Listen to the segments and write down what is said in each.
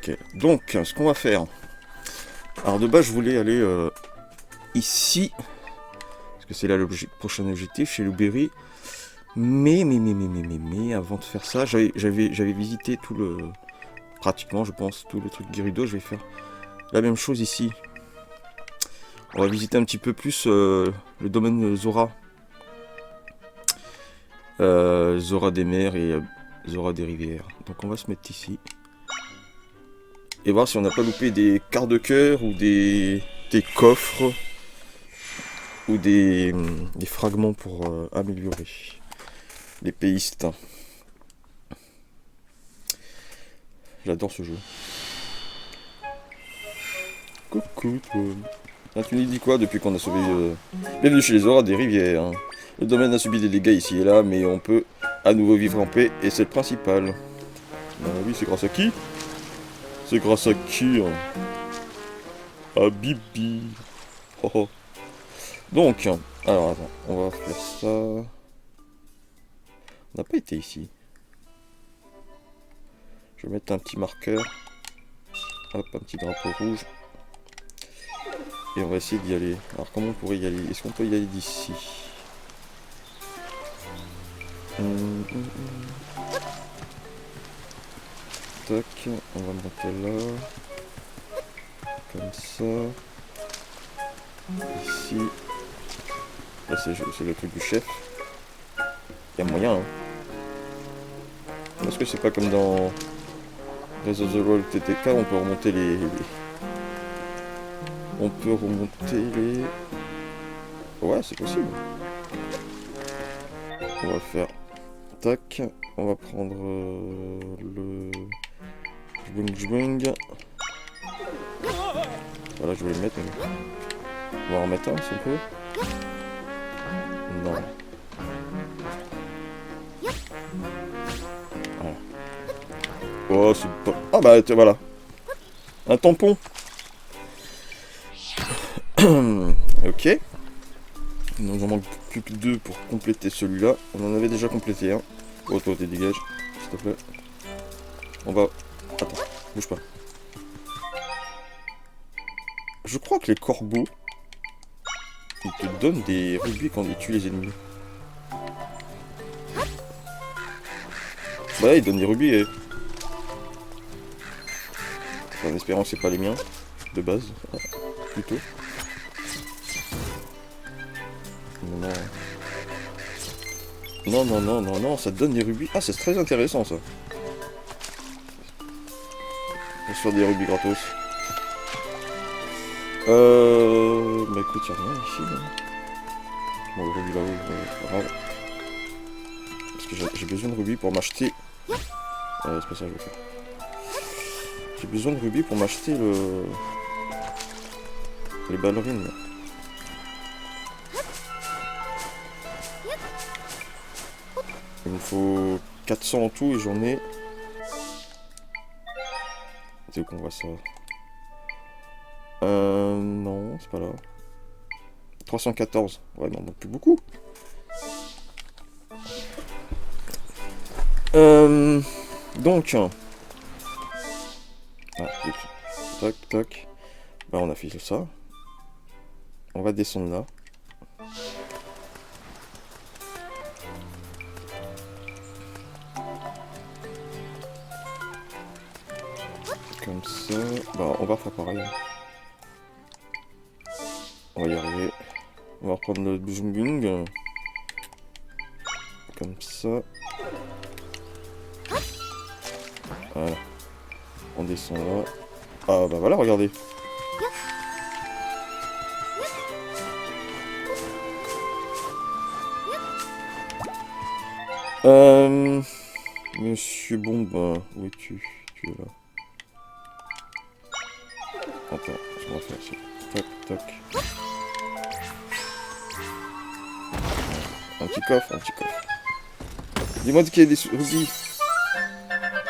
Nickel. Donc, ce qu'on va faire... Alors de base, je voulais aller ici. Parce que c'est là le prochain objectif, chez Louberry. Mais, avant de faire ça, j'avais visité tout le... Pratiquement, je pense, tout le truc Gerudo. Je vais faire la même chose ici. On va visiter un petit peu plus le domaine Zora. Zora des mers et Zora des rivières. Donc on va se mettre ici. Et voir si on n'a pas loupé des quarts de cœur ou des coffres. Ou des fragments pour améliorer les pistes. J'adore ce jeu. Coucou toi. Ah, tu nous dis quoi depuis qu'on a sauvé... Bienvenue chez les Zora des rivières. Le domaine a subi des dégâts ici et là, mais on peut à nouveau vivre en paix et c'est le principal. Ah oui, c'est grâce à qui? C'est grâce à qui hein? À Bibi. Oh oh. Donc, alors attends, on va faire ça. On n'a pas été ici. Je vais mettre un petit marqueur. Hop, un petit drapeau rouge. Et on va essayer d'y aller. Alors comment on pourrait y aller? Est-ce qu'on peut y aller d'ici? Tac, on va monter là. Comme ça. Ici. Là c'est le truc du chef. Il y a moyen hein. Est-ce que c'est pas comme dans Breath of the Wild TTK, on peut remonter les... On peut remonter les... Ouais, c'est possible. On va faire... Tac. On va prendre le... Jwing. Voilà, je vais le mettre. Mais... On va en remettre un si on peut. Non. Voilà. Oh, c'est pas... Ah bah, voilà. Un tampon. Ok. Donc j'en manque plus que 2 pour compléter celui-là. On en avait déjà complété un. Oh toi t'es dégage, s'il te plaît. On va... Attends, bouge pas. Je crois que les corbeaux, ils te donnent des rubis quand ils tuent les ennemis. Bah ils donnent des rubis et... En espérant que c'est pas les miens, de base, plutôt. Non, ça te donne des rubis. Ah, c'est très intéressant ça. On se faire des rubis gratos. Bah écoute, y'a rien ici. Hein. Bon, le rubis là-haut, c'est pas grave. Parce que j'ai besoin de rubis pour m'acheter. C'est pas ça que je veux faire. J'ai besoin de rubis pour m'acheter les ballerines. Là. Il me faut 400 en tout et j'en ai... C'est où qu'on voit ça? Non, c'est pas là. 314. Ouais, non, plus beaucoup. Donc... Ah, tac, tac. Bah, on a fait ça. On va descendre là. Comme ça. Bah, on va faire pareil. On va y arriver. On va reprendre le Bujung. Comme ça. Voilà. On descend là. Ah bah voilà, regardez. Monsieur Bombe, où es-tu? Tu es là. Attends, je vais faire ça. Toc, toc. Un petit coffre, un petit coffre. Dis-moi qu'il y a des rubis.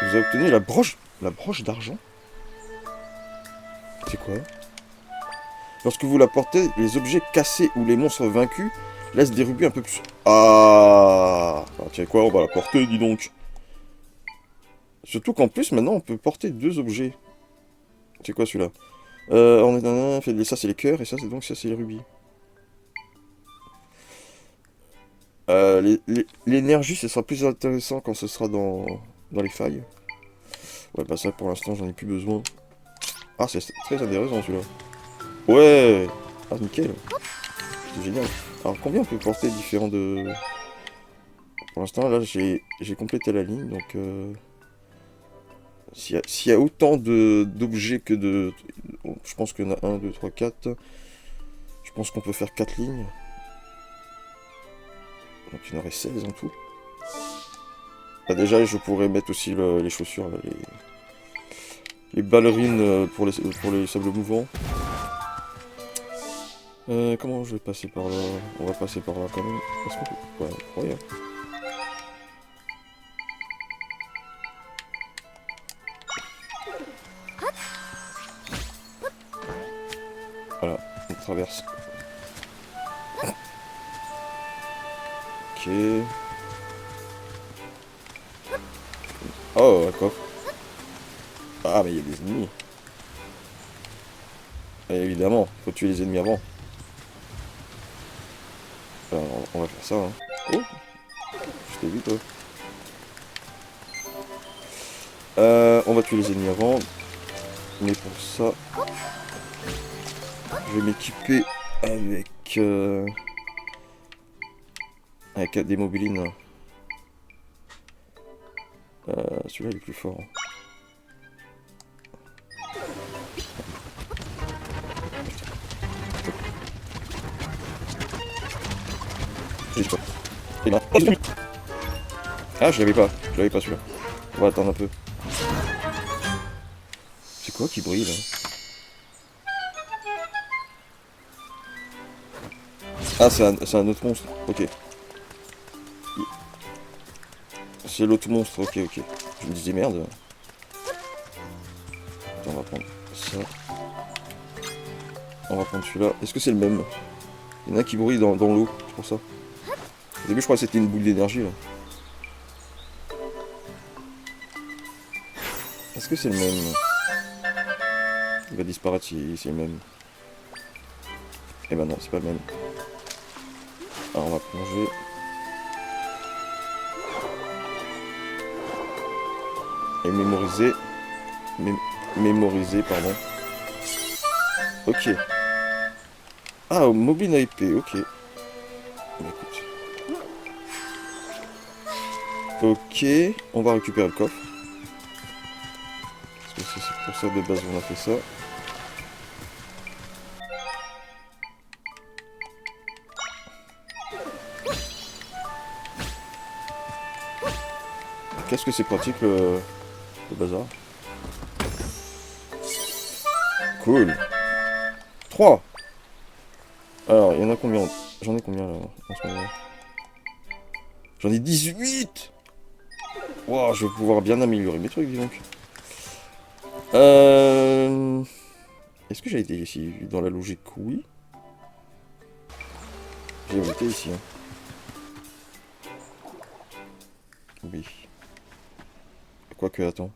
Vous avez obtenu la broche d'argent. C'est quoi? Lorsque vous la portez, les objets cassés ou les monstres vaincus laissent des rubis un peu plus... Ah bah, tiens quoi, on va la porter, dis donc. Surtout qu'en plus, maintenant, on peut porter 2 objets. C'est quoi celui-là? On est ça c'est les cœurs, et ça c'est donc ça c'est les rubis. L'énergie, ce sera plus intéressant quand ce sera dans les failles. Ouais, bah ça pour l'instant j'en ai plus besoin. Ah, c'est très intéressant celui-là. Ouais! Ah, nickel. C'est génial. Alors combien on peut porter différents de... Pour l'instant là j'ai complété la ligne, donc s'il y a autant d'objets que de... Je pense qu'il y en a 1, 2, 3, 4. Je pense qu'on peut faire 4 lignes. Donc il y en aurait 16 en tout. Bah déjà je pourrais mettre aussi les chaussures, là, les ballerines pour les sables mouvants. Comment je vais passer par là? On va passer par là quand même. Est-ce qu'on peut... Ouais, incroyable. Voilà, on traverse. Ok. Oh, d'accord. Ah, mais il y a des ennemis. Et évidemment, faut tuer les ennemis avant. Alors, on va faire ça. Hein. Oh, je t'ai vu toi. On va tuer les ennemis avant. Mais pour ça, je vais m'équiper avec des mobilines. Celui-là il est plus fort. Ah, je l'avais pas celui-là. On va attendre un peu. C'est quoi qui brille là? Ah, c'est un autre monstre. Ok. C'est l'autre monstre. Ok, ok. Je me disais merde. Attends, on va prendre ça. On va prendre celui-là. Est-ce que c'est le même? Il y en a un qui brille dans l'eau. C'est pour ça. Au début, je crois que c'était une boule d'énergie là. Est-ce que c'est le même? Il va disparaître si c'est le même. Eh ben non, c'est pas le même. Alors on va plonger. Et mémoriser. Mémoriser, pardon. Ok. Ah, mobile à épée, ok. Bah, écoute. Ok, on va récupérer le coffre. Parce que c'est pour ça de base on a fait ça. Qu'est-ce que c'est pratique le bazar. Cool. 3. Alors, il y en a combien? J'en ai combien là en ce moment? J'en ai 18. Wow, je vais pouvoir bien améliorer mes trucs, dis donc. Est-ce que j'ai été ici? Dans la logique, oui. J'ai été ici. Hein. Oui. Quoique, attends.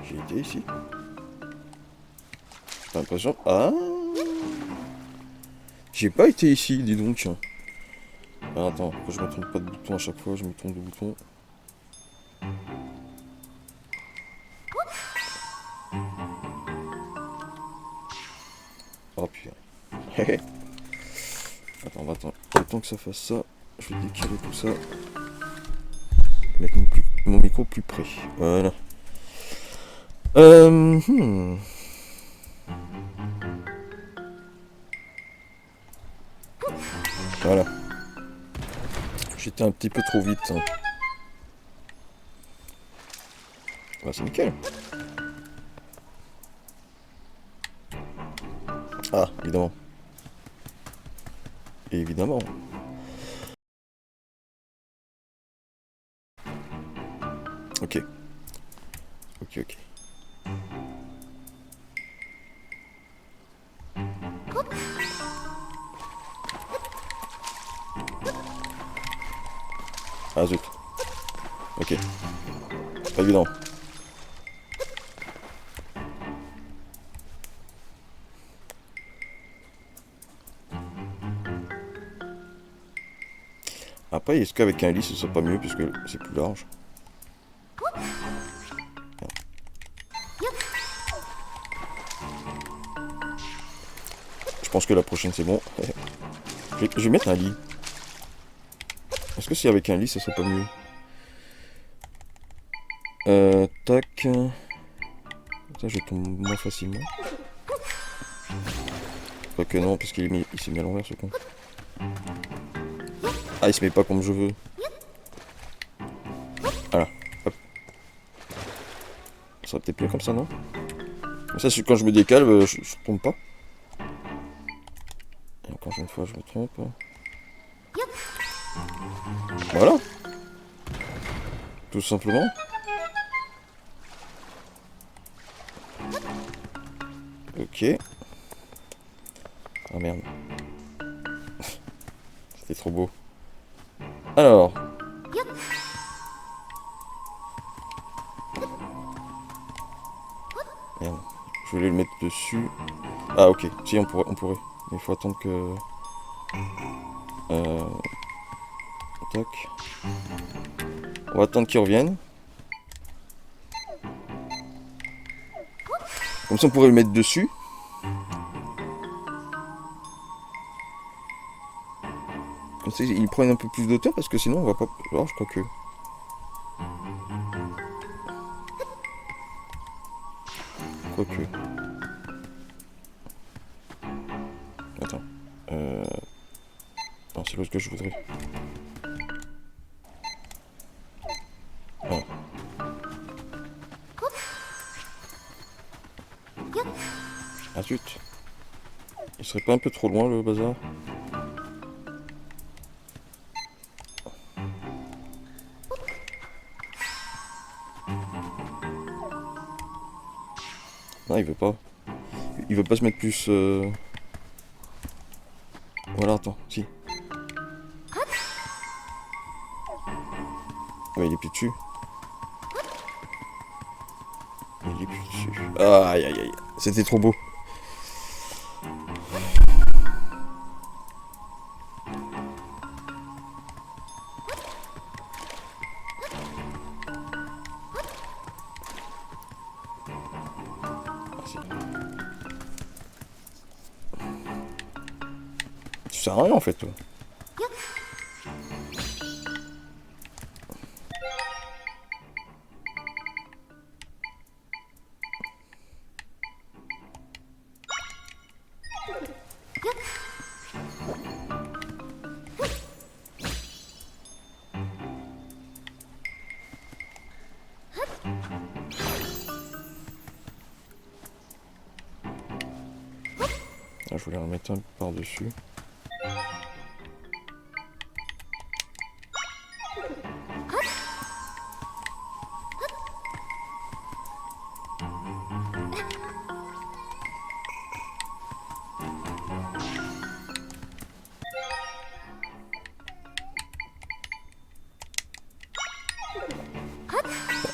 J'ai été ici. J'ai l'impression... Ah, j'ai pas été ici, dis donc. Ah, attends, que je me trompe pas de bouton à chaque fois, je me trompe de bouton. Oh putain. Attends, on va attendre. Le temps que ça fasse ça, je vais décaler tout ça. Mettre mon micro plus près. Voilà. Voilà. J'étais un petit peu trop vite. Hein. Bah, c'est nickel. Ah, évidemment. Évidemment. Ok. Ok, ok. Ah zut. Ok. Pas évident. Après, est-ce qu'avec un lit ce serait pas mieux puisque c'est plus large? Je pense que la prochaine c'est bon. Je vais mettre un lit. Est-ce que si avec un lit ça serait pas mieux? Tac. Ça je tombe moins facilement. Quoique non, parce qu'il s'est mis à l'envers ce con. Ah, il se met pas comme je veux. Voilà. Hop. Ça serait peut-être mieux comme ça, non? Ça, quand je me décale, je tombe pas. Et encore une fois, je me trompe. Voilà. Tout simplement. Ok. Ah merde. C'était trop beau. Alors. Merde. Je voulais le mettre dessus. Ah ok. Si, on pourrait. Mais il faut attendre que... Tac. On va attendre qu'il revienne. Comme ça, on pourrait le mettre dessus. Comme ça, il prend un peu plus d'auteur parce que sinon, on va pas... Alors, je crois que... Quoique... Attends. Non, c'est l'autre que je voudrais. Ah. Ah zut. Il serait pas un peu trop loin le bazar? Non, il veut pas. Il veut pas se mettre plus... Voilà, attends, si. Ouais, il est plus dessus. Il est plus dessus. Aïe aïe aïe. C'était trop beau. Tu sers à rien en fait, toi. Ah, je voulais en mettre un par-dessus.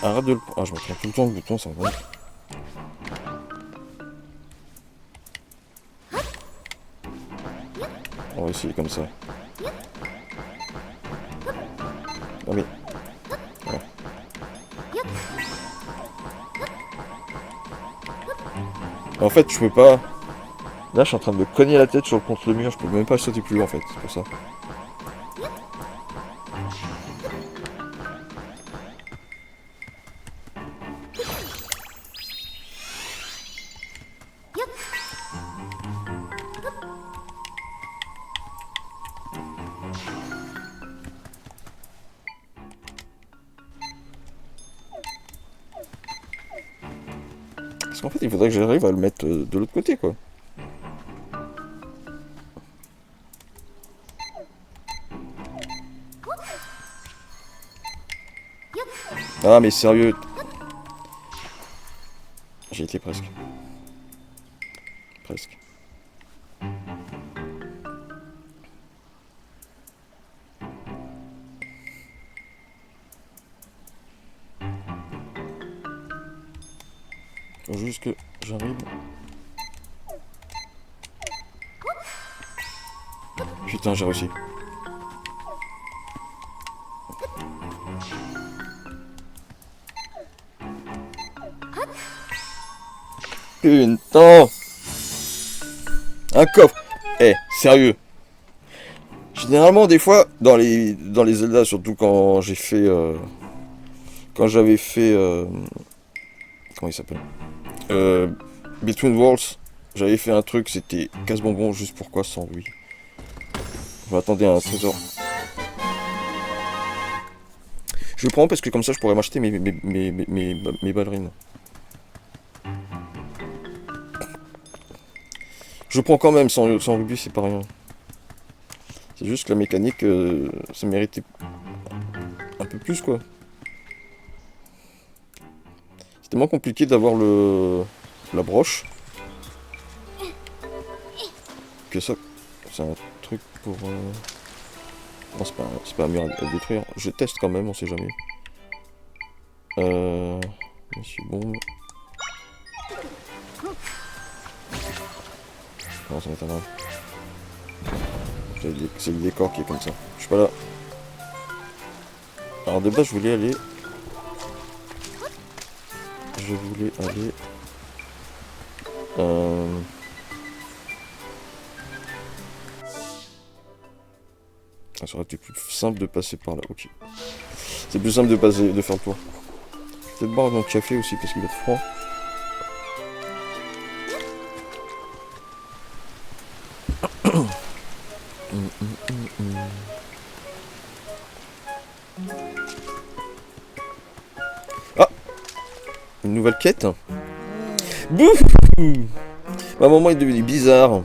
Arrête de le... Ah, je me trompe tout le temps le bouton, ça va. On va essayer comme ça. Non mais... Voilà. En fait, je peux pas... Là, je suis en train de me cogner la tête contre le mur, je peux même pas sauter plus haut en fait, c'est pour ça. Parce qu'en fait, il faudrait que j'arrive à le mettre de l'autre côté, quoi. Ah, mais sérieux. J'y étais presque. Presque. j'arrive. Putain, j'ai réussi. Putain! Un coffre! Eh, sérieux! Généralement, des fois, dans les Zelda, surtout quand j'ai fait... quand j'avais fait... comment il s'appelle? Between Worlds, j'avais fait un truc, c'était casse-bonbon, juste pourquoi sans lui. Je m'attendais à un trésor. Je le prends parce que comme ça, je pourrais m'acheter mes ballerines. Je prends quand même, sans rubis, c'est pas rien. C'est juste que la mécanique, ça méritait un peu plus, quoi. C'est tellement compliqué d'avoir la broche. Que ça, c'est un truc pour... Non, c'est pas un mur à détruire. Je teste quand même, on sait jamais. Monsieur Bombe. Non, ça m'étonnerait. C'est le décor qui est comme ça. Je suis pas là. Alors de base, je voulais aller... Ça aurait été plus simple de passer par là, ok. C'est plus simple de faire le tour. Je vais peut-être boire mon café aussi parce qu'il va être froid. Ah! Une nouvelle quête. Bouf! Ma maman est devenue bizarre.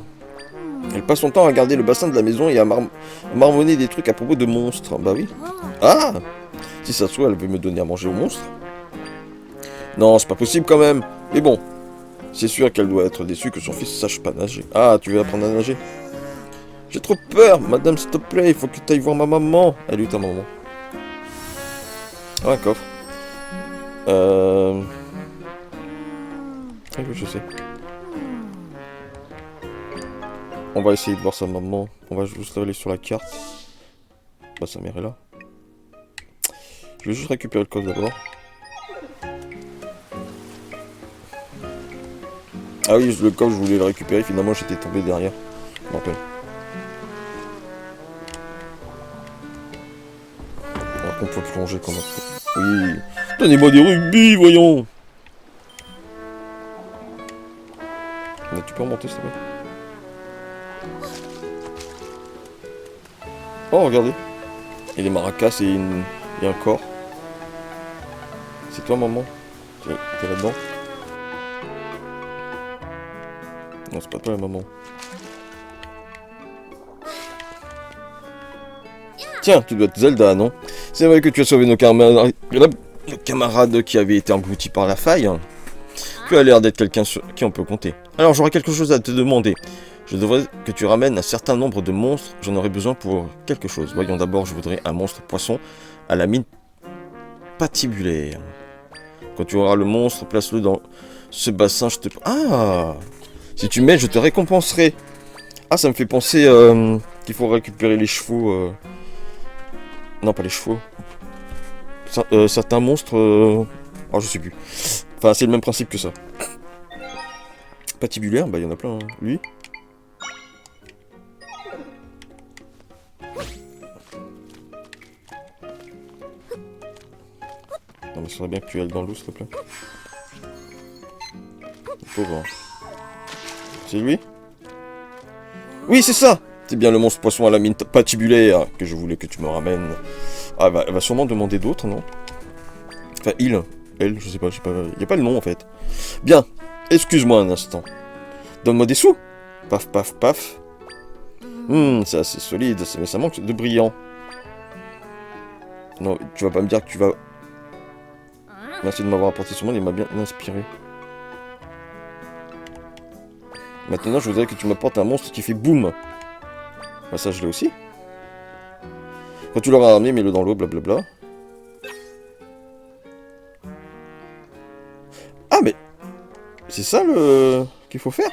Elle passe son temps à regarder le bassin de la maison et à marmonner des trucs à propos de monstres. Bah oui. Ah! Si ça se trouve, elle veut me donner à manger aux monstres. Non, c'est pas possible quand même. Mais bon, c'est sûr qu'elle doit être déçue que son fils sache pas nager. Ah, tu veux apprendre à nager? J'ai trop peur, madame, s'il te plaît, il faut que tu ailles voir ma maman. Elle est où ta maman? Ah, un coffre. Ah oui, je sais. On va essayer de voir sa maman. On va juste aller sur la carte. Bah, sa mère est là. Je vais juste récupérer le coffre d'abord. Ah oui, le coffre, je voulais le récupérer. Finalement, j'étais tombé derrière. Je me rappelle. Alors qu'on peut plonger comme un... Oui. Donnez-moi des rubis, voyons. Mais tu peux remonter, s'il te plaît. Oh, regardez. Il y a des maracas et un corps. C'est toi, maman? T'es là-dedans? Non, c'est pas toi, la maman. Tiens, tu dois être Zelda, non? C'est vrai que tu as sauvé nos camarades qui avaient été engloutis par la faille. Tu as l'air d'être quelqu'un sur qui on peut compter. Alors, j'aurais quelque chose à te demander. Je devrais que tu ramènes un certain nombre de monstres. J'en aurais besoin pour quelque chose. Voyons d'abord, je voudrais un monstre poisson à la mine patibulaire. Quand tu auras le monstre, place-le dans ce bassin, je te... Ah! Si tu m'aides, je te récompenserai. Ah, ça me fait penser qu'il faut récupérer les chevaux... Non, pas les chevaux. Certains monstres... Oh, je sais plus. Enfin, c'est le même principe que ça. Patibulaire, bah il y en a plein. Hein. Lui. Non, mais ce serait bien que tu ailles dans l'eau, s'il te plaît. Pauvre. C'est lui? Oui, c'est ça! C'est bien le monstre poisson à la mine patibulaire que je voulais que tu me ramènes. Ah, elle va sûrement demander d'autres, non? Enfin, elle, je sais pas, il n'y a pas le nom en fait. Bien, excuse-moi un instant. Donne-moi des sous. Paf, paf, paf. C'est assez solide, mais ça manque de brillant. Non, tu vas pas me dire que tu vas... Merci de m'avoir apporté ce monde, il m'a bien inspiré. Maintenant, je voudrais que tu m'apportes un monstre qui fait boum. Bah ça, je l'ai aussi. Quand tu l'auras ramené, mets-le dans l'eau, blablabla. Ah, mais... C'est ça le... qu'il faut faire?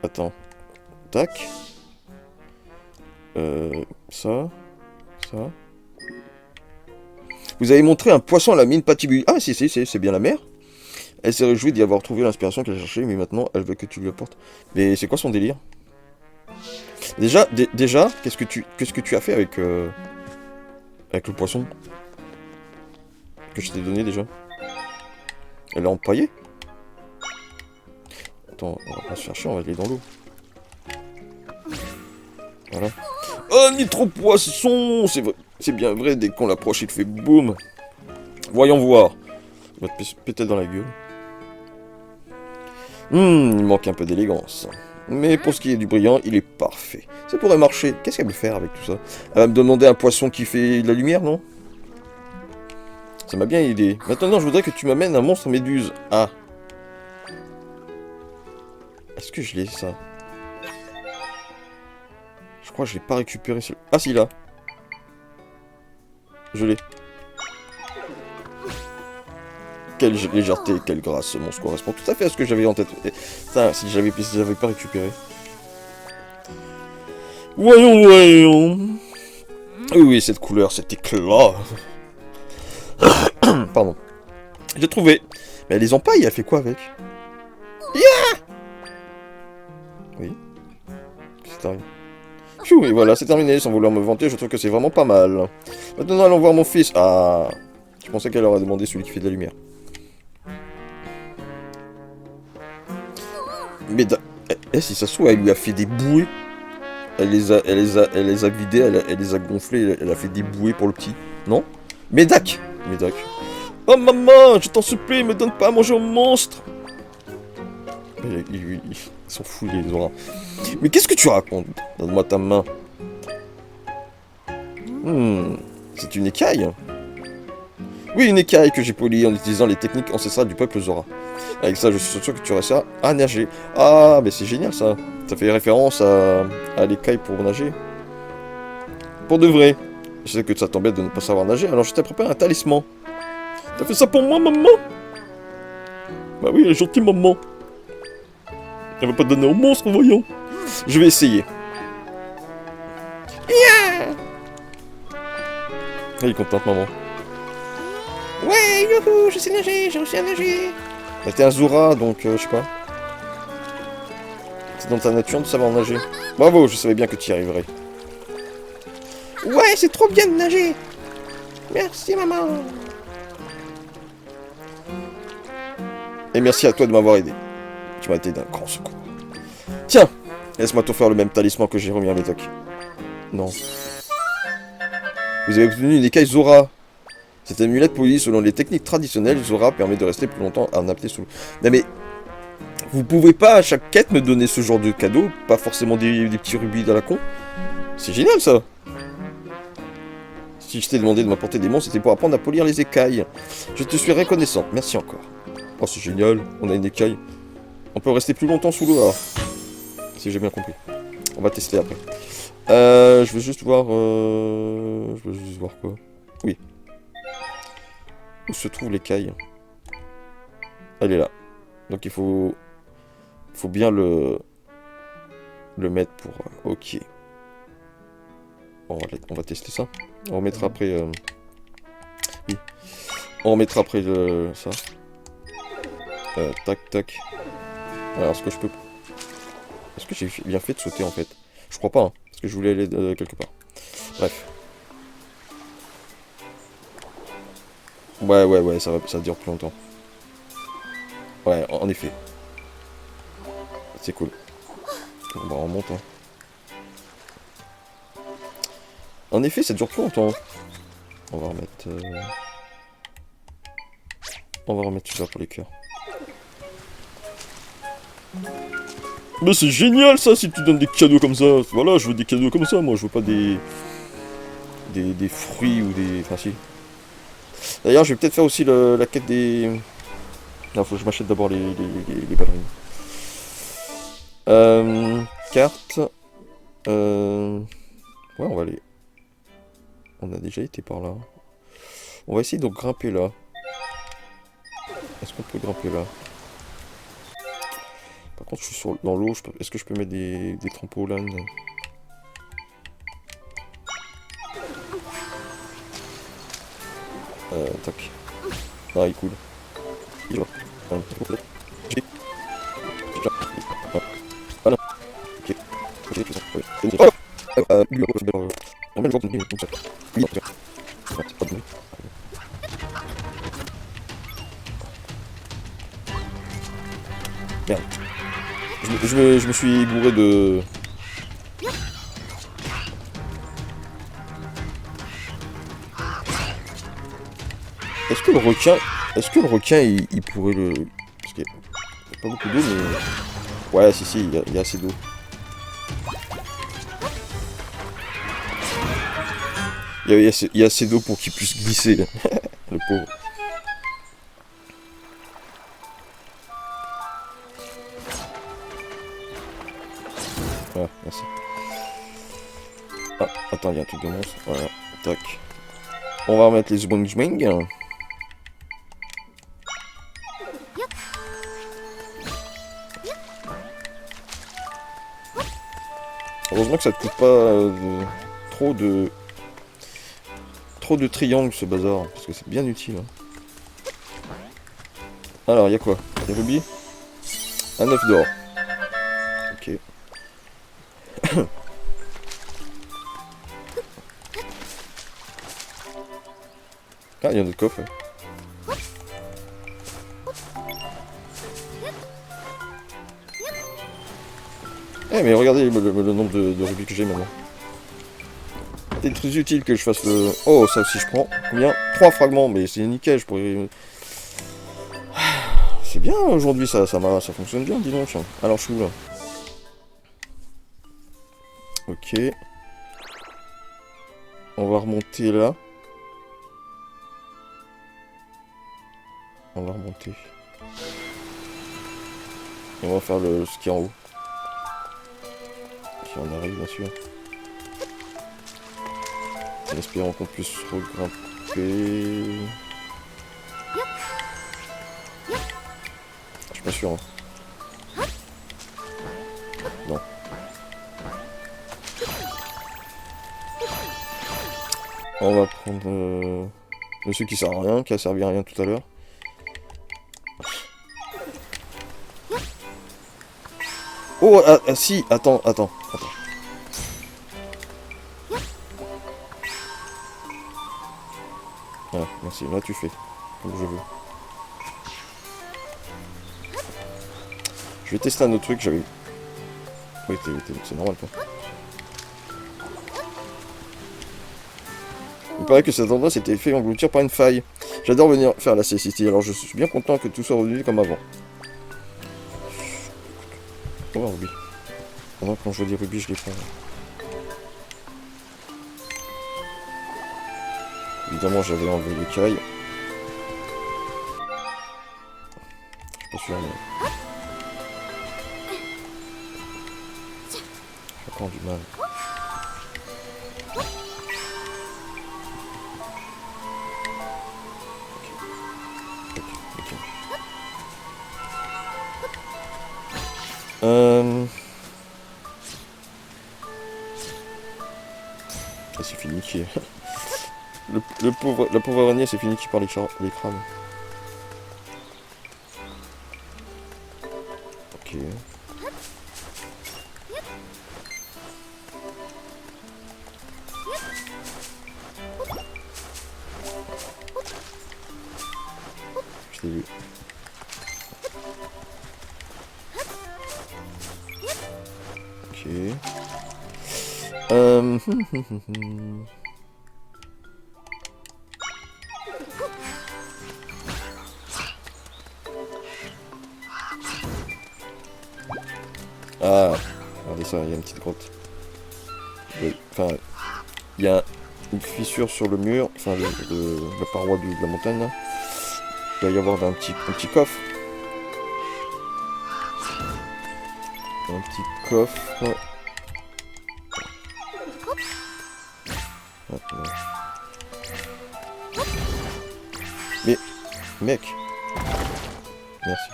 Attends. Tac. Ça. Ça. Vous avez montré un poisson à la mine Patibuli. Ah, si, c'est bien la mer. Elle s'est réjouie d'y avoir trouvé l'inspiration qu'elle cherchait, mais maintenant, elle veut que tu lui apportes. Mais c'est quoi son délire? Déjà, qu'est-ce que tu as fait avec, avec le poisson? Que je t'ai donné, déjà? Elle l'a empaillé? Attends, on va pas se faire chier, on va aller dans l'eau. Voilà. Oh, nitro-poisson! C'est bien vrai, dès qu'on l'approche, il fait boum. Voyons voir. Il va te péter dans la gueule. Il manque un peu d'élégance. Mais pour ce qui est du brillant, il est parfait. Ça pourrait marcher. Qu'est-ce qu'elle veut faire avec tout ça? Elle va me demander un poisson qui fait de la lumière, non? Ça m'a bien aidé. Maintenant, je voudrais que tu m'amènes un monstre méduse. Ah. Est-ce que je l'ai, ça? Je crois que je l'ai pas récupéré. Ah, si, là. Je l'ai. Quelle légèreté, quelle grâce, ce monstre correspond tout à fait à ce que j'avais en tête. Et ça, si j'avais pas récupéré. Voyons. Oui, cette couleur, cet éclat. Pardon. J'ai trouvé. Mais les empailles, elle fait quoi avec? Yeah. Oui. C'est arrivé. Pfiou, et voilà, c'est terminé. Sans vouloir me vanter, je trouve que c'est vraiment pas mal. Maintenant, allons voir mon fils. Ah. Je pensais qu'elle aurait demandé celui qui fait de la lumière. Mais si ça se trouve, elle lui a fait des bouées. Elle les a vidées, elle les a gonflées, elle a fait des bouées pour le petit. Non? Médac. Oh maman, je t'en supplie, me donne pas à manger au monstre. Ils sont fous les orins. Mais qu'est-ce que tu racontes? Donne-moi ta main. C'est une écaille. Oui, une écaille que j'ai polie en utilisant les techniques ancestrales du peuple Zora. Avec ça, je suis sûr que tu réussiras à nager. Ah, mais c'est génial ça. Ça fait référence à l'écaille pour nager. Pour de vrai. Je sais que ça t'embête de ne pas savoir nager, alors je t'ai préparé un talisman. T'as fait ça pour moi, maman? Bah oui, elle est gentille, maman. Elle va pas te donner au monstre, voyons. Je vais essayer. Yeah. Elle est contente, maman. Ouais, youhou, je sais nager, j'ai réussi à nager. Mais t'es un Zora, donc je sais pas. C'est dans ta nature de savoir nager. Bravo, je savais bien que tu y arriverais. Ouais, c'est trop bien de nager. Merci, maman. Et merci à toi de m'avoir aidé. Tu m'as été d'un grand secours. Tiens, laisse-moi te faire le même talisman que j'ai remis à Médoc. Non. Vous avez obtenu une écaille Zora. Cette amulette polie selon les techniques traditionnelles, Zora permet de rester plus longtemps en apnée sous l'eau. Non mais, vous pouvez pas à chaque quête me donner ce genre de cadeau, pas forcément des petits rubis à la con. C'est génial ça. Si je t'ai demandé de m'apporter des monstres, c'était pour apprendre à polir les écailles. Je te suis reconnaissant, merci encore. Oh c'est génial, on a une écaille. On peut rester plus longtemps sous l'eau alors. Si j'ai bien compris. On va tester après. Je veux juste voir... Je veux juste voir quoi. Oui. Où se trouve l'écaille? Elle est là. Donc il faut... faut bien le mettre pour... Ok. On va tester ça. On remettra après... Oui. On remettra après ça. Tac. Alors est-ce que je peux... Est-ce que j'ai bien fait de sauter en fait? Je crois pas, hein, parce que je voulais aller quelque part. Bref. Ouais, ça dure plus longtemps. Ouais, en effet. C'est cool. Bon, bah, on remonte, hein. En effet, ça dure plus longtemps. On va remettre... On va remettre tout ça pour les cœurs. Mais c'est génial ça, si tu donnes des cadeaux comme ça. Voilà, je veux des cadeaux comme ça, moi. Je veux pas des fruits ou des... Enfin, si. D'ailleurs, je vais peut-être faire aussi la quête des... Non, faut que je m'achète d'abord les ballerines. Carte. Ouais, on va aller... On a déjà été par là. On va essayer de grimper là. Est-ce qu'on peut grimper là? Par contre, je suis dans l'eau. Est-ce que je peux mettre des trampolines? Tac. Ah, il coule. Il va. Voilà. Ok. Merde. Je me suis gouré de... Est-ce que le requin... Est-ce que le requin, il pourrait le... Parce qu'il n'y a pas beaucoup d'eau, mais... Ouais, si, il y a assez d'eau. Il y a assez d'eau pour qu'il puisse glisser, le pauvre. Voilà, merci. Ah, attends, il y a un truc de monstre. Voilà, tac. On va remettre les zwing. Heureusement que ça te coûte pas trop de triangles ce bazar, parce que c'est bien utile. Hein. Alors, il y a quoi? Des rubis? Un œuf d'or. Ok. Ah, il y a un autre coffre. Eh, mais regardez le nombre de rubis que j'ai maintenant. C'est très utile que je fasse le... Oh, ça aussi je prends. Combien? 3 fragments, mais c'est nickel, je pourrais... C'est bien aujourd'hui, ça fonctionne bien, dis donc. Alors, je suis où là? Ok. On va remonter là. On va remonter. Et on va faire ce qui est en haut. Si on arrive, bien sûr. En espérant qu'on puisse regrimper. Je suis pas sûr. Hein. Non. On va prendre monsieur qui sert à rien, qui a servi à rien tout à l'heure. Oh, si, attends. Voilà, merci, là tu fais comme je veux. Je vais tester un autre truc, j'avais... Oui, c'est normal quoi. Il paraît que cet endroit s'était fait engloutir par une faille. J'adore venir faire la cécité, alors je suis bien content que tout soit revenu comme avant. Oh, un rubis. Maintenant, quand je vois des rubis, je les prends. Évidemment, j'avais enlevé les cailles. Je suis pas sûr, mais... J'ai encore du mal. Ok. Ah, c'est fini qui est... la pauvre araignée, c'est fini qui par les crânes. Ok. Je l'ai vu. Ok. Ah, regardez ça, il y a une petite grotte. Oui, enfin, il y a une fissure sur le mur, enfin la paroi de la montagne là. Il doit y avoir un petit coffre. Un petit coffre. Ah, mais, mec. Merci.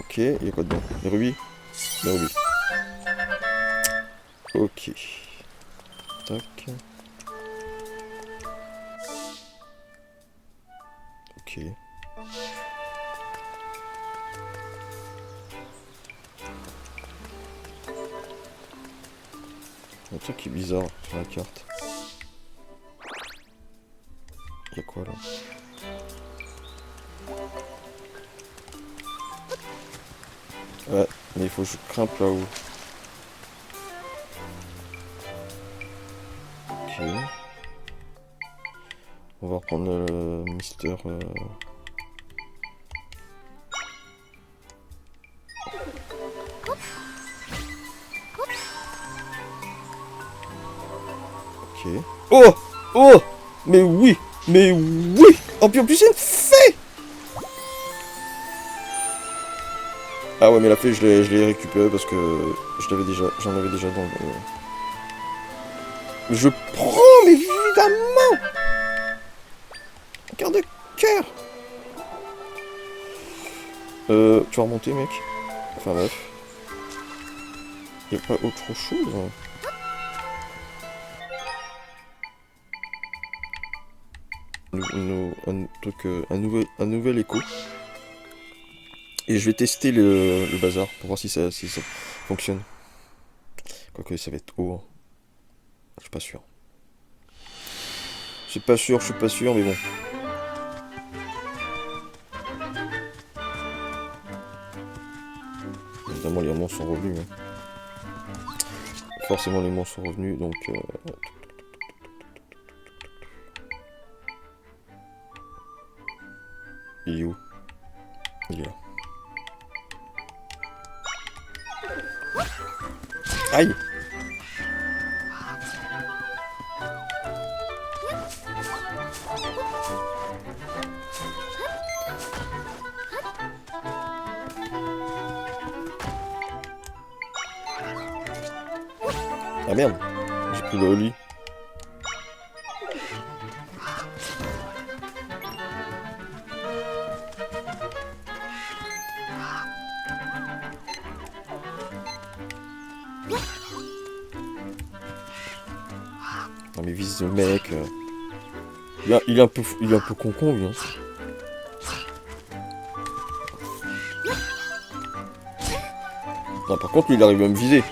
Ok, il y a quoi dedans? Les rubis? Les rubis. Ok. Tac. Ok. Un truc qui est bizarre sur la carte. Il y a quoi là? Ouais, mais il faut que je grimpe là-haut. Ok. On va reprendre le Mister. Ok. Oh! Oh! Mais oui! Mais oui! Oh, puis en plus, c'est une fée! Ah ouais, mais la fée, je l'ai récupérée parce que j'en avais déjà dans le... Je prends, mais évidemment! Un quart de cœur! Tu vas remonter, mec? Enfin, bref. Y a pas autre chose? Un truc, un nouvel écho. Et je vais tester le bazar pour voir si ça fonctionne. Quoique ça va être haut. Hein. Je suis pas sûr. Je suis pas sûr, mais bon. Évidemment, les monstres sont revenus. Hein. Forcément, les monstres sont revenus, donc... Il est où? Il est là. Aïe! Ah merde! J'ai pris le holly. Non mais vise le mec. Il est un peu con lui. Hein. Non, par contre lui il arrive à me viser.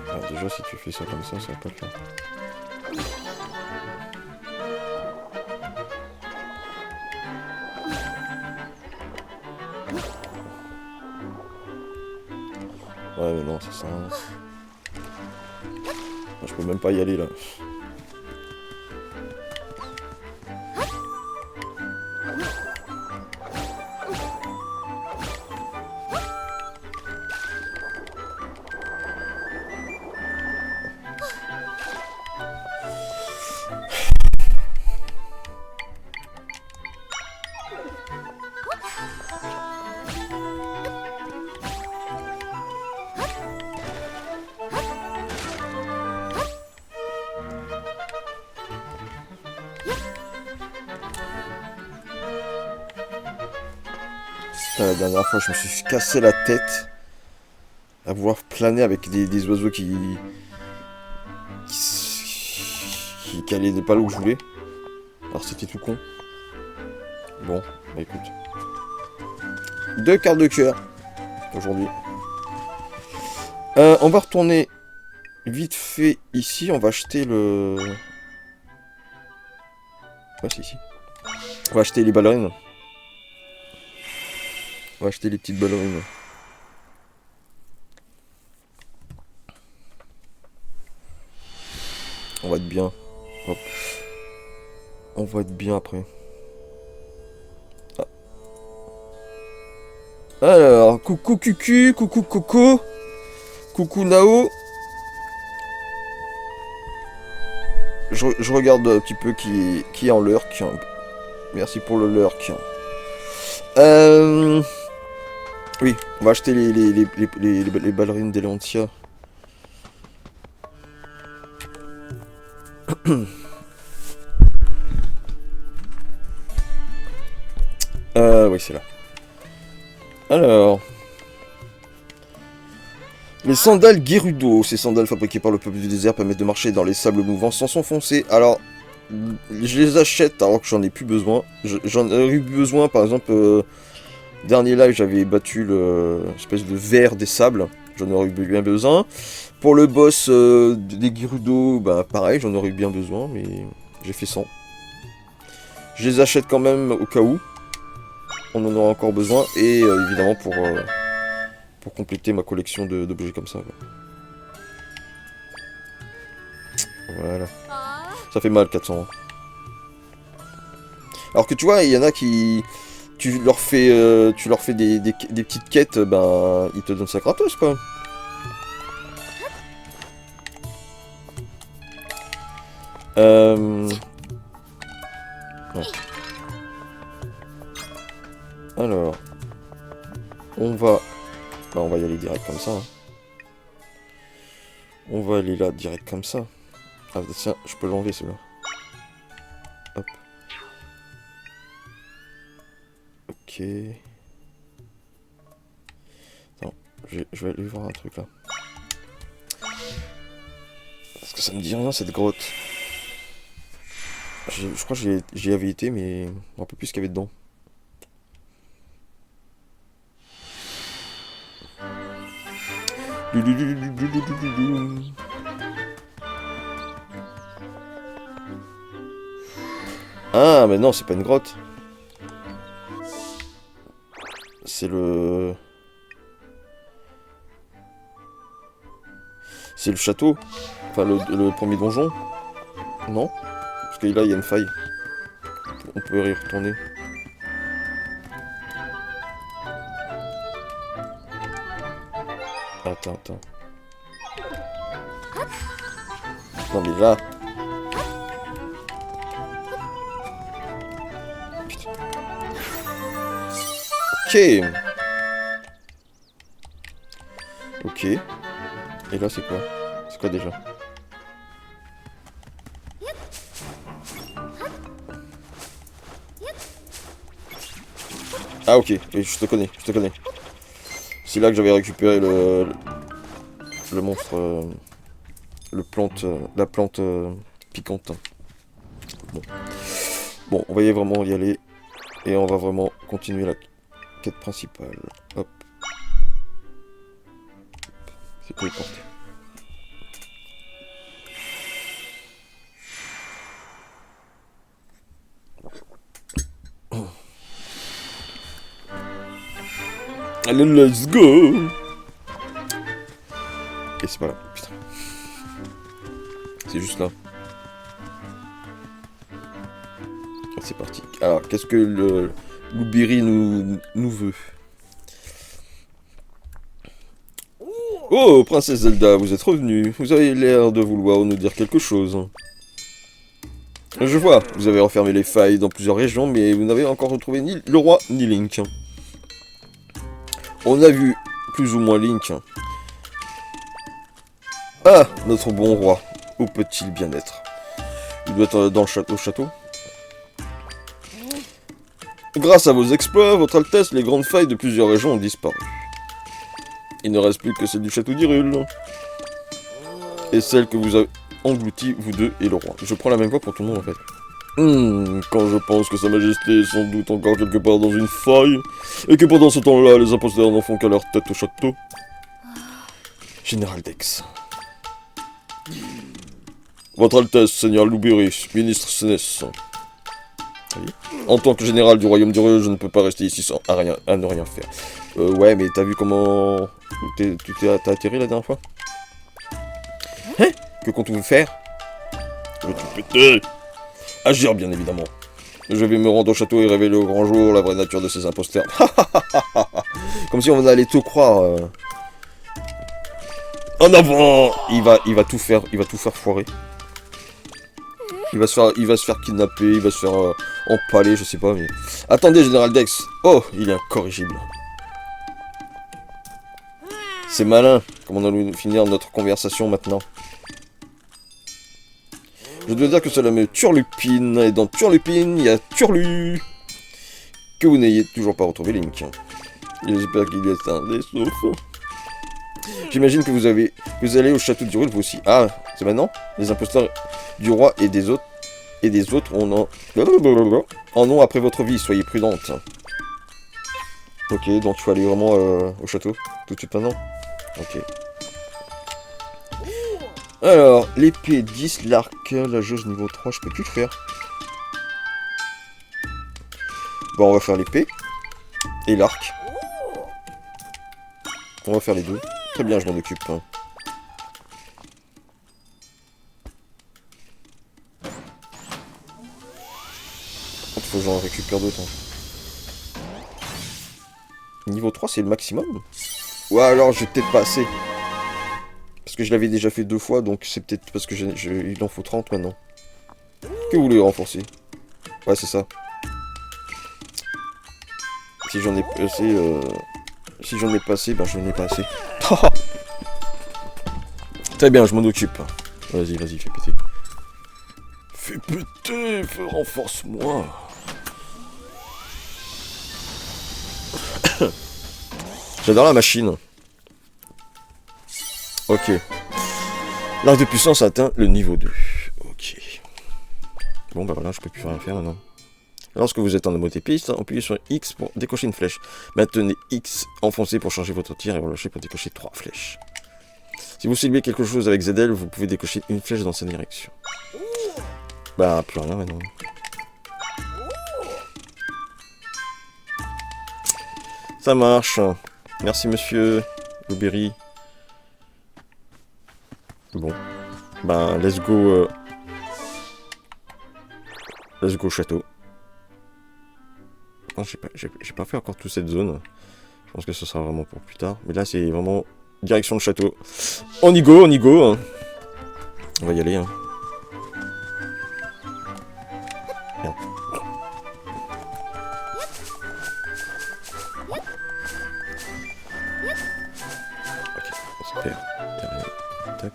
Alors déjà si tu fais ça comme ça va pas le faire. Ouais mais non c'est ça. Je peux même pas y aller là. La dernière fois, je me suis cassé la tête à vouloir planer avec des oiseaux qui allaient pas là où je voulais. Alors c'était tout con. Bon, bah écoute. 2 cartes de cœur aujourd'hui. On va retourner vite fait ici. On va acheter le... Ouais, c'est ici. On va acheter les ballerines. On va acheter les petites ballerines. On va être bien. Hop. On va être bien après. Ah. Alors, coucou Cucu, coucou Coco, coucou Nao. Je regarde un petit peu qui est en lurk. Merci pour le lurk. Oui, on va acheter les ballerines d'Eleontia. Oui, c'est là. Alors... Les sandales Gerudo. Ces sandales fabriquées par le peuple du désert permettent de marcher dans les sables mouvants sans s'enfoncer. Alors, je les achète alors que j'en ai plus besoin. J'en ai eu besoin, par exemple, dernier live, j'avais battu l'espèce de verre des sables. J'en aurais eu bien besoin. Pour le boss des Gerudo, bah pareil, j'en aurais eu bien besoin, mais j'ai fait 100. Je les achète quand même au cas où. On en aura encore besoin. Et évidemment pour compléter ma collection d'objets comme ça. Voilà. Ça fait mal, 400. Alors que tu vois, il y en a qui... Tu leur fais des petites quêtes, ben... Ils te donnent ça gratos, quoi. Non. Alors... On va y aller direct comme ça. Hein. On va aller là direct comme ça. Ah tiens, je peux l'enlever celui-là. Hop. Ok. Attends, je vais aller voir un truc là. Parce que ça me dit rien cette grotte. Je crois que j'y avais été, mais un peu plus ce qu'il y avait dedans. Ah, mais non, c'est pas une grotte. C'est le... C'est le château. Enfin, le premier donjon. Non? Parce que là, il y a une faille. On peut y retourner. Attends. Non mais là... Putain. Ok. Et là c'est quoi? C'est quoi déjà? Ah ok, oui, je te connais. C'est là que j'avais récupéré le monstre... la plante piquante. Bon, on va vraiment y aller. Et on va vraiment continuer la quête principale. Hop. C'est téléporté. Allez, let's go! Et c'est pas là, putain. C'est juste là. C'est parti. Alors, qu'est-ce que le Loubiri nous veut? Oh, princesse Zelda, vous êtes revenue. Vous avez l'air de vouloir nous dire quelque chose. Je vois, vous avez refermé les failles dans plusieurs régions, mais vous n'avez encore retrouvé ni le roi ni Link. On a vu plus ou moins Link. Ah, notre bon roi. Où peut-il bien être? Il doit être dans le château. Grâce à vos exploits, votre Altesse, les grandes failles de plusieurs régions ont disparu. Il ne reste plus que celle du château d'Hyrule. Et celle que vous avez engloutie, vous deux et le roi. Je prends la même voix pour tout le monde en fait. Quand je pense que sa majesté est sans doute encore quelque part dans une faille, et que pendant ce temps-là, les imposteurs n'en font qu'à leur tête au château. Général Dex. Votre Altesse, Seigneur Loubiri, ministre Sénès. En tant que général du royaume d'Hyrule, je ne peux pas rester ici à ne rien faire. Ouais, mais t'as vu comment... T'as atterri la dernière fois? Hein? Que comptez-vous faire? Je vais tout péter. Agir, bien évidemment. Je vais me rendre au château et révéler au grand jour la vraie nature de ces imposteurs. Comme si on allait tout croire. En avant. Il va tout faire foirer. Il va se faire kidnapper, il va se faire empaler, je sais pas, mais... Attendez, Général Dex. Oh, il est incorrigible. C'est malin. Comment allons-nous finir notre conversation maintenant? Je dois dire que cela me turlupine, et dans Turlupine, il y a Turlu. Que vous n'ayez toujours pas retrouvé Link. J'espère qu'il est un des sauf. J'imagine que vous allez au château d'Hyrule, vous aussi. Ah, c'est maintenant? Les imposteurs du roi et des autres en ont après votre vie, soyez prudente. Ok, donc il faut aller vraiment au château, tout de suite maintenant. Ok. Alors, l'épée 10, l'arc, la jauge niveau 3, je peux plus le faire. Bon, on va faire l'épée et l'arc. On va faire les deux. Très bien, je m'en occupe. Il faut que j'en récupère d'autres. Niveau 3, c'est le maximum. Ou alors, j'ai peut-être pas assez. Parce que je l'avais déjà fait 2 fois, donc c'est peut-être parce que il en faut 30 maintenant. Que vous voulez renforcer? Ouais, c'est ça. Si j'en ai assez... Si j'en ai pas assez, ben j'en ai pas assez. Très bien, je m'en occupe. Vas-y, fais péter. Fais péter, renforce-moi. J'adore la machine. Ok. L'arc de puissance a atteint le niveau 2. Ok. Bon bah voilà, je peux plus rien faire maintenant. Lorsque vous êtes en mode épiste, appuyez sur X pour décocher une flèche. Maintenez X enfoncé pour changer votre tir et relâchez pour décocher 3 flèches. Si vous ciblez quelque chose avec ZL, vous pouvez décocher une flèche dans sa direction. Bah, plus rien maintenant. Ça marche. Merci monsieur Blueberry. Bon. Bah, let's go. Let's go château. Non, j'ai pas fait encore toute cette zone. Je pense que ce sera vraiment pour plus tard. Mais là, c'est vraiment direction le château. On y go, hein. On va y aller, hein. Bien. Ok, on se perd. Tac.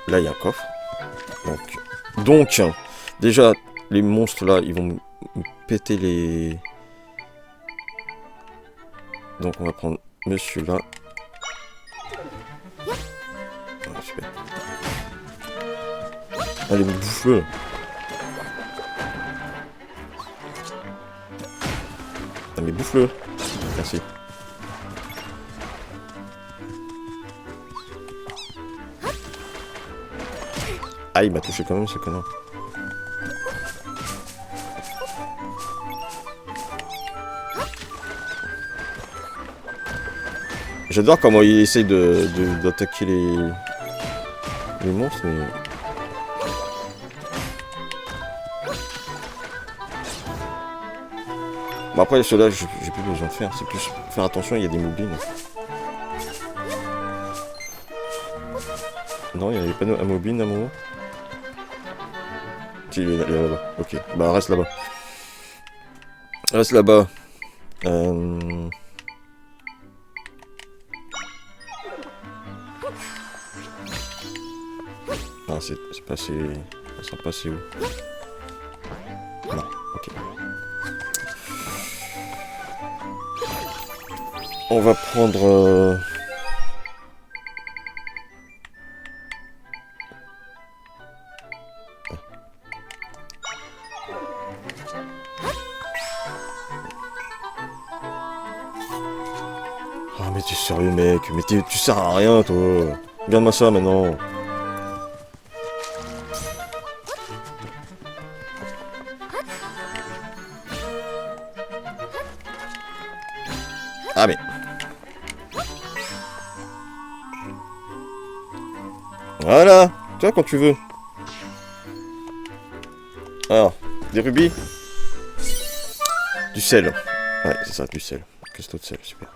Là, il y a un coffre. Donc, déjà, les monstres là, ils vont me péter les... Donc on va prendre monsieur là. Ah, super. Allez, bouffe-le. Ah mais bouffe-le. Merci. Ah, il m'a touché quand même ce connard. J'adore comment il essaie d'attaquer les monstres, mais... Bon après ceux-là, j'ai plus besoin de faire, c'est plus faire attention, il y a des moblins. Non, il n'y avait pas un moblin à un moment. Si, il est là-bas, ok, bah reste là-bas. Reste là-bas. Ah, c'est passé... Ça sera passé où? Non, ok. On va prendre... Ah mais t'es sérieux mec, mais tu sers à rien toi. Regarde-moi ça maintenant. Ah mais... Voilà. Toi, quand tu veux. Alors, des rubis. Du sel. Ouais, c'est ça, du sel. Cristaux de sel, super.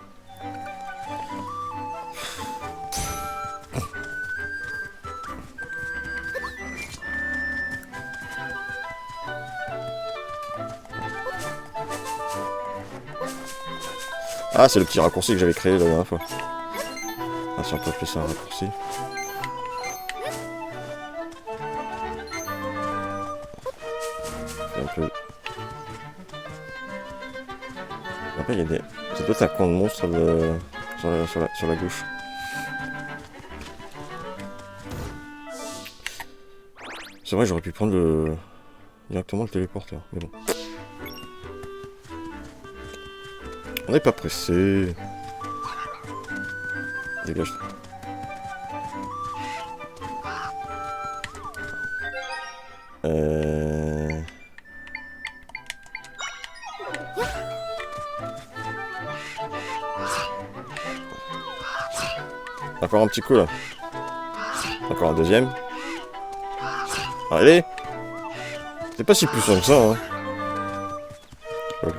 Ah, c'est le petit raccourci que j'avais créé la dernière fois. Ah, si on peut appeler ça un raccourci. Un peu... Après, il y a des... Ça doit être un camp de monstres sur la gauche. C'est vrai, j'aurais pu prendre directement le téléporteur, mais bon. On n'est pas pressé. Dégage. Encore un petit coup là. Encore un deuxième. Allez. C'est pas si puissant que ça, hein. Ouais.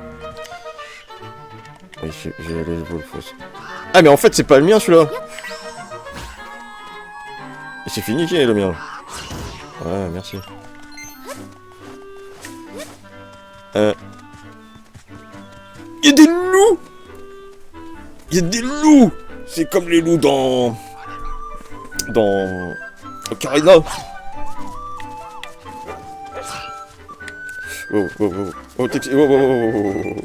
Oui, j'ai les Wolfos. Ah mais en fait c'est pas le mien celui-là. Et c'est fini qui est le mien. Ouais, merci. Il y a des loups. Il y a des loups. C'est comme les loups dans Ocarina. Oh, oh, oh, oh, oh, oh, oh.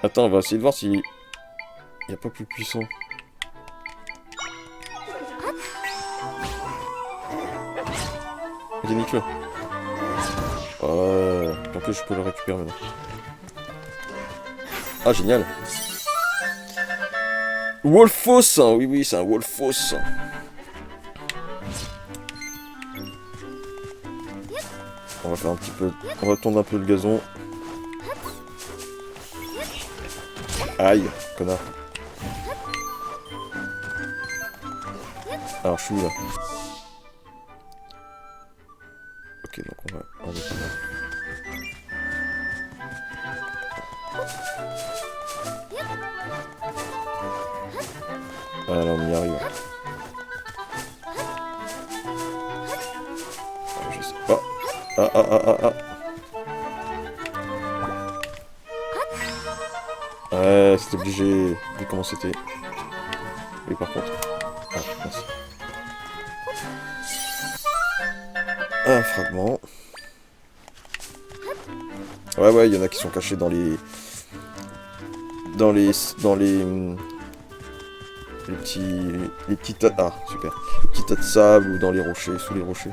Attends, on va essayer de voir s'il n'y a pas plus puissant. Il est nique-le. En plus, je peux le récupérer maintenant. Ah, génial. Wolfos, hein. Oui, oui, c'est un Wolfos. On va faire un petit peu... On va tondre un peu le gazon. Aïe, connard. Alors, je suis où, là? Ok, donc on va... Ah là, on y arrive. Je sais pas. Ouais, c'était obligé. Vu comment c'était. Oui, par contre. Ah, merci. Un fragment. Ouais, il y en a qui sont cachés dans les petits tas... Ah, super. Les petits tas de sable ou dans les rochers, sous les rochers.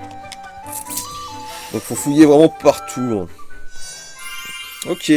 Donc faut fouiller vraiment partout. Ok.